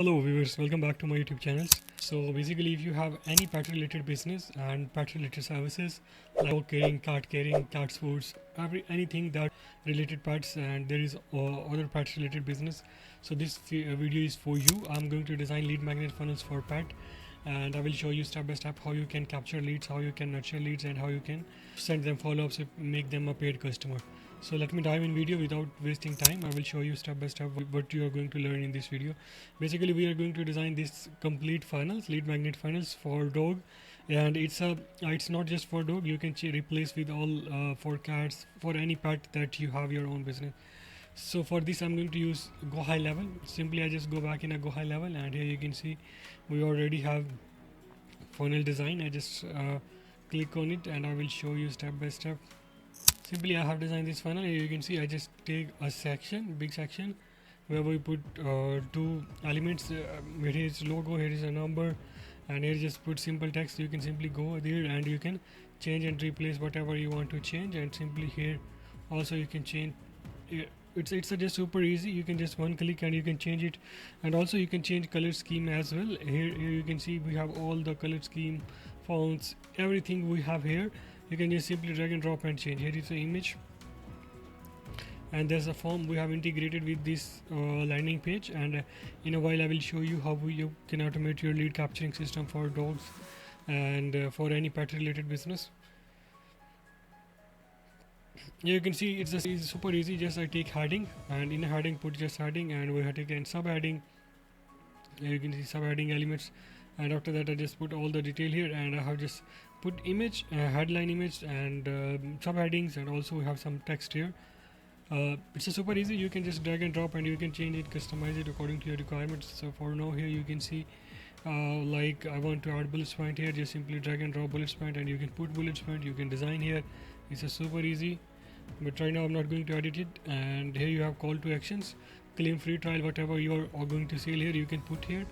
Hello viewers, welcome back to my YouTube channels. So basically if you have any pet related business and pet related services like dog caring, cat foods, anything that related pets, and there is other pet related business, so this video is for you. I'm going to design lead magnet funnels for pet, and I will show you step by step how you can capture leads, how you can nurture leads, and how you can send them follow-ups and make them a paid customer. So let me dive in video without wasting time. I will show you step by step what you are going to learn in this video. Basically we are going to design this complete funnels, lead magnet funnels for dog, and it's not just for dog. You can replace with all for cats, for any pet that you have your own business. So for this I'm going to use GoHighLevel. Simply I just go back in a GoHighLevel, and here you can see we already have funnel design. I just click on it and I will show you step by step. Simply I have designed this funnel. Here you can see I just take a section, big section, where we put two elements. Here is logo, here is a number, and here just put simple text. You can simply go there and you can change and replace whatever you want to change, and simply here also you can change. It's just super easy. You can just one click and you can change it, and also you can change color scheme as well. Here you can see we have all the color scheme, fonts, everything we have here. You can just simply drag and drop and change. Here is the image, and there's a form we have integrated with this landing page, and in a while I will show you how you can automate your lead capturing system for dogs and for any pet related business. You can see it's super easy. Just I take heading, and in a heading put just heading, and we have taken subheading. You can see subheading elements, and after that I just put all the detail here, and I have just put image, headline image, and subheadings, and also we have some text here. It's a super easy. You can just drag and drop and you can change it, customize it according to your requirements. So for now here you can see like I want to add bullets point here, just simply drag and drop bullets point, and you can put bullets point, you can design here. It's a super easy, but right now I'm not going to edit it. And here you have call to actions, claim free trial, whatever you are going to sell here you can put here.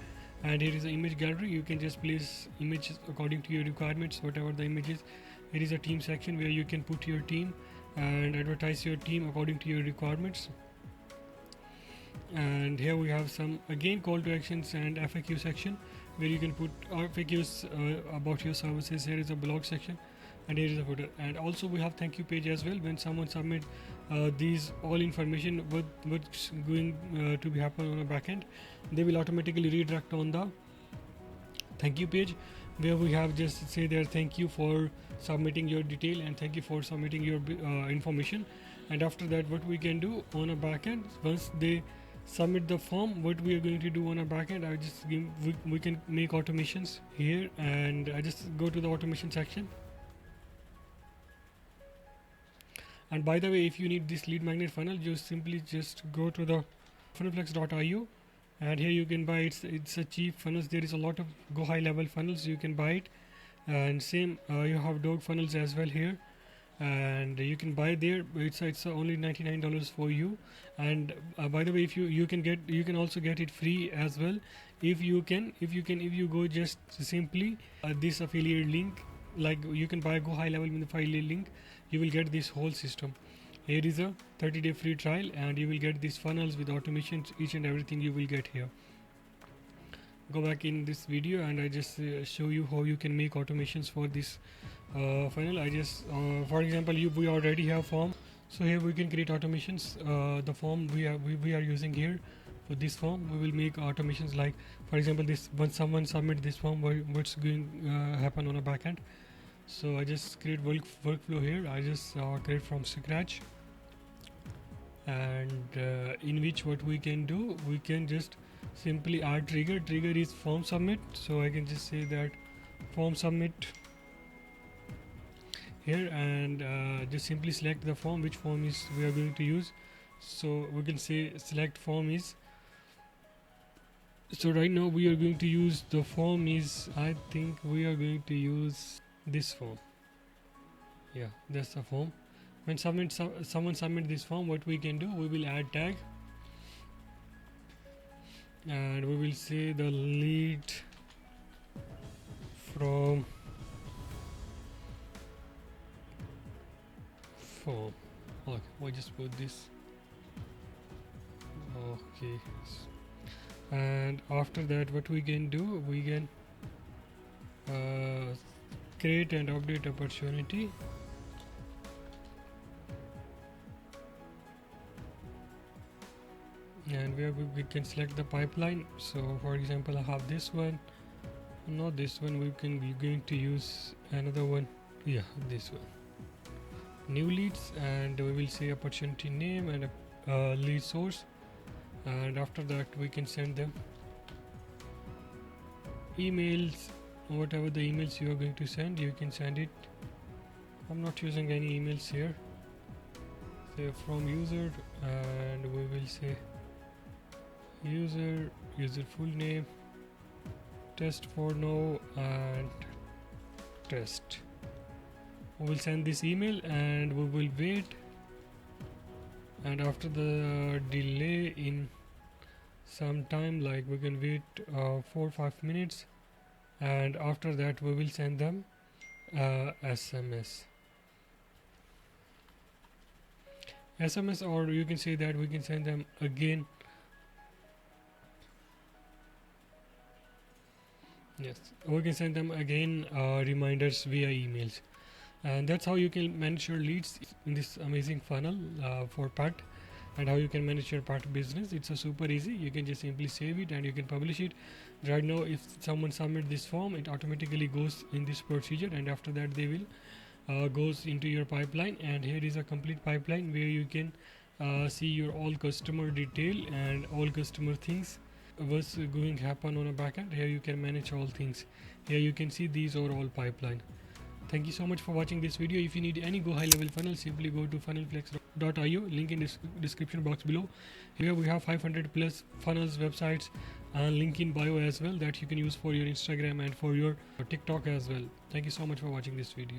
And here is the image gallery. You can just place images according to your requirements, whatever the image is. Here is a team section where you can put your team and advertise your team according to your requirements. And here we have some again call to actions and FAQ section where you can put FAQs about your services. Here is a blog section, and here is a footer, and also we have thank you page as well. When someone submit these all information what's going to be happen on a backend, they will automatically redirect on the thank you page, where we have just say there thank you for submitting your detail and thank you for submitting your information. And after that what we can do on a backend, once they submit the form, what we are going to do on a backend, I just we can make automations here, and I just go to the automation section. And by the way, if you need this lead magnet funnel, you simply just go to the funnelflex.io, and here you can buy it. It's a cheap funnels. There is a lot of GoHighLevel funnels, you can buy it. And same you have dog funnels as well here, and you can buy there. It's only $99 for you. And by the way, if you can also get it free as well if you go just simply this affiliate link, like you can buy GoHighLevel with the affiliate link, you will get this whole system. Here is a 30-day free trial, and you will get these funnels with automations, each and everything you will get here. Go back in this video and I just show you how you can make automations for this funnel. I just for example we already have form, so here we can create automations. The form we are using here, for this form we will make automations, like for example this, when someone submit this form, what's going happen on a backend. So I just create workflow here. I just create from scratch, and in which what we can do, we can just simply add trigger is form submit. So I can just say that form submit here, and just simply select the form, which form is we are going to use. So we can say select form is, so right now we are going to use the form is, I think we are going to use this form. Yeah, that's the form. When someone submit this form, what we can do, we will add tag, and we will say the lead from form. Okay, we just put this. Okay, And after that, what we can do, we can create and update opportunity. And where we can select the pipeline. So for example, I have this one, not this one. We're going to use another one. Yeah, this one, new leads, and we will say opportunity name and a lead source. And after that, we can send them emails. Whatever the emails you are going to send, you can send it. I'm not using any emails here. Say from user, and we will say user full name, test for now, and test. We will send this email and we will wait. And after the delay in some time, like we can wait 4 or 5 minutes, and after that we will send them SMS, or you can say that we can send them again. Yes, we can send them again reminders via emails. And that's how you can manage your leads in this amazing funnel for pet, and how you can manage your pet business. It's a super easy. You can just simply save it and you can publish it. Right now, if someone submit this form, it automatically goes in this procedure, and after that they will goes into your pipeline. And here is a complete pipeline where you can see your all customer detail and all customer things what's going happen on a backend. Here you can manage all things. Here you can see these are all pipeline. Thank you so much for watching this video. If you need any GoHighLevel funnel, simply go to funnelflex.io, link in this description box below. Here we have 500 plus funnels websites, and link in bio as well, that you can use for your Instagram and for your TikTok as well. Thank you so much for watching this video.